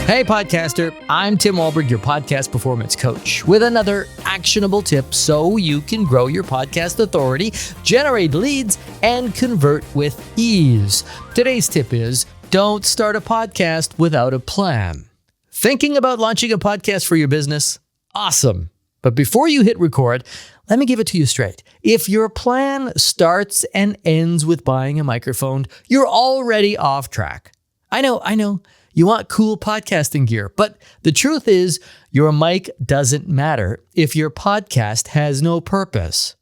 Hey, podcaster, I'm Tim Wahlberg, your podcast performance coach, with another actionable tip so you can grow your podcast authority, generate leads, and convert with ease. Today's tip is don't start a podcast without a plan. Thinking about launching a podcast for your business? Awesome. But before you hit record, let me give it to you straight. If your plan starts and ends with buying a microphone, you're already off track. I know. You want cool podcasting gear, but the truth is your mic doesn't matter if your podcast has no purpose.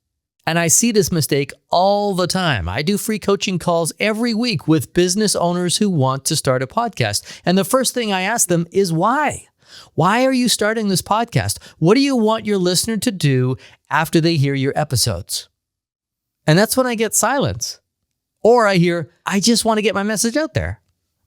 And I see this mistake all the time. I do free coaching calls every week with business owners who want to start a podcast. And the first thing I ask them is why? Why are you starting this podcast? What do you want your listener to do after they hear your episodes? And that's when I get silence. Or I hear, I just want to get my message out there.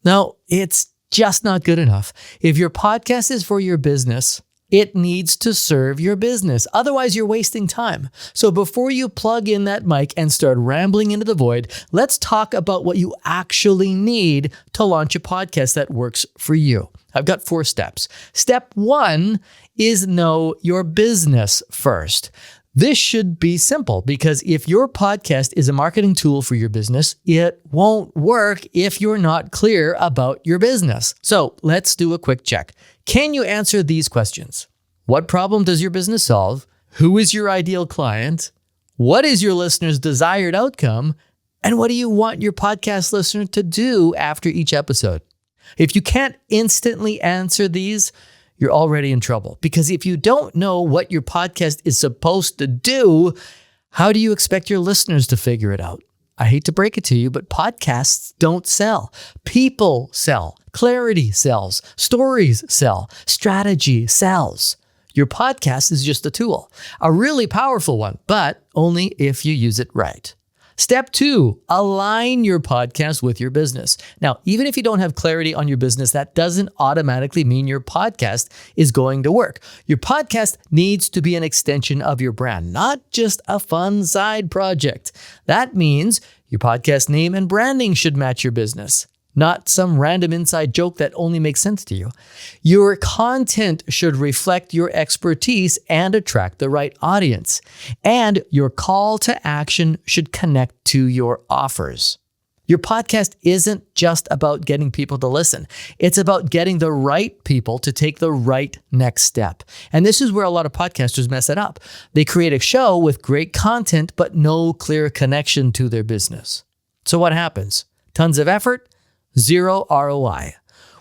No, it's just not good enough. If your podcast is for your business, it needs to serve your business. Otherwise, you're wasting time. So before you plug in that mic and start rambling into the void, let's talk about what you actually need to launch a podcast that works for you. I've got 4 steps. Step 1 is know your business first. This should be simple because if your podcast is a marketing tool for your business, it won't work if you're not clear about your business. So let's do a quick check. Can you answer these questions? What problem does your business solve? Who is your ideal client? What is your listener's desired outcome? And what do you want your podcast listener to do after each episode? If you can't instantly answer these, you're already in trouble. Because if you don't know what your podcast is supposed to do, how do you expect your listeners to figure it out? I hate to break it to you, but podcasts don't sell. People sell. Clarity sells. Stories sell. Strategy sells. Your podcast is just a tool, a really powerful one, but only if you use it right. Step 2, align your podcast with your business. Now, even if you don't have clarity on your business, that doesn't automatically mean your podcast is going to work. Your podcast needs to be an extension of your brand, not just a fun side project. That means your podcast name and branding should match your business, not some random inside joke that only makes sense to you. Your content should reflect your expertise and attract the right audience. And your call to action should connect to your offers. Your podcast isn't just about getting people to listen. It's about getting the right people to take the right next step. And this is where a lot of podcasters mess it up. They create a show with great content, but no clear connection to their business. So what happens? Tons of effort, 0 ROI.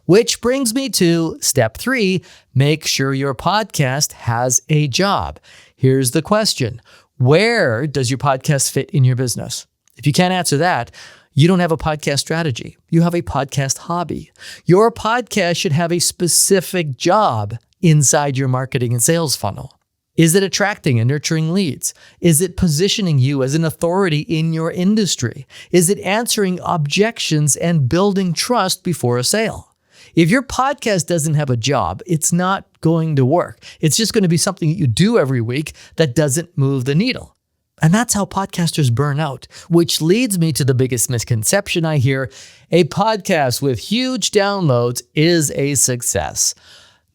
Which brings me to step 3, make sure your podcast has a job. Here's the question. Where does your podcast fit in your business? If you can't answer that, you don't have a podcast strategy. You have a podcast hobby. Your podcast should have a specific job inside your marketing and sales funnel. Is it attracting and nurturing leads? Is it positioning you as an authority in your industry? Is it answering objections and building trust before a sale? If your podcast doesn't have a job, it's not going to work. It's just going to be something that you do every week that doesn't move the needle. And that's how podcasters burn out, which leads me to the biggest misconception I hear. A podcast with huge downloads is a success.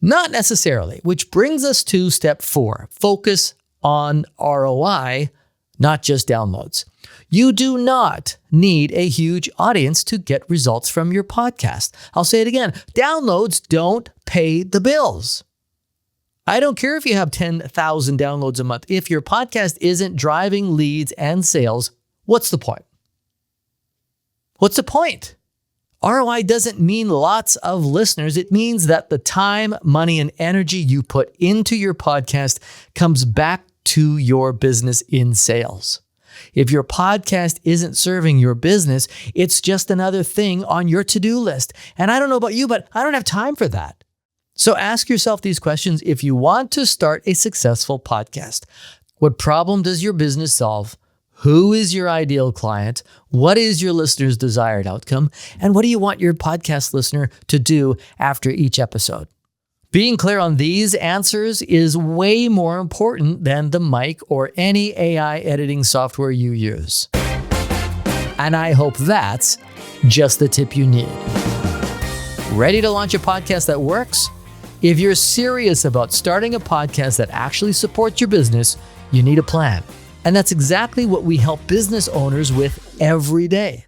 Not necessarily, which brings us to step 4, focus on ROI, not just downloads. You do not need a huge audience to get results from your podcast. I'll say it again, downloads don't pay the bills. I don't care if you have 10,000 downloads a month. If your podcast isn't driving leads and sales, what's the point? What's the point? ROI doesn't mean lots of listeners. It means that the time, money, and energy you put into your podcast comes back to your business in sales. If your podcast isn't serving your business, it's just another thing on your to-do list. And I don't know about you, but I don't have time for that. So ask yourself these questions if you want to start a successful podcast. What problem does your business solve? Who is your ideal client? What is your listener's desired outcome? And what do you want your podcast listener to do after each episode? Being clear on these answers is way more important than the mic or any AI editing software you use. And I hope that's just the tip you need. Ready to launch a podcast that works? If you're serious about starting a podcast that actually supports your business, you need a plan. And that's exactly what we help business owners with every day.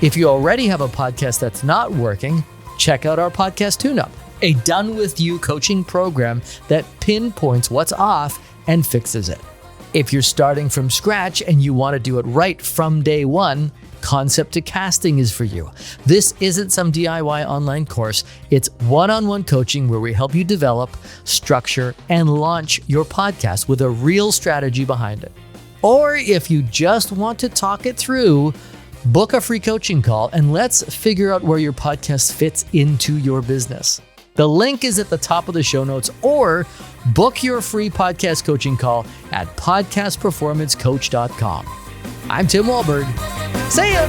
If you already have a podcast that's not working, check out our Podcast Tune-Up, a done-with-you coaching program that pinpoints what's off and fixes it. If you're starting from scratch and you want to do it right from day one, Concept to Casting is for you. This isn't some DIY online course. It's one-on-one coaching where we help you develop, structure, and launch your podcast with a real strategy behind it. Or if you just want to talk it through, book a free coaching call and let's figure out where your podcast fits into your business. The link is at the top of the show notes, or book your free podcast coaching call at podcastperformancecoach.com. I'm Tim Wahlberg. See ya!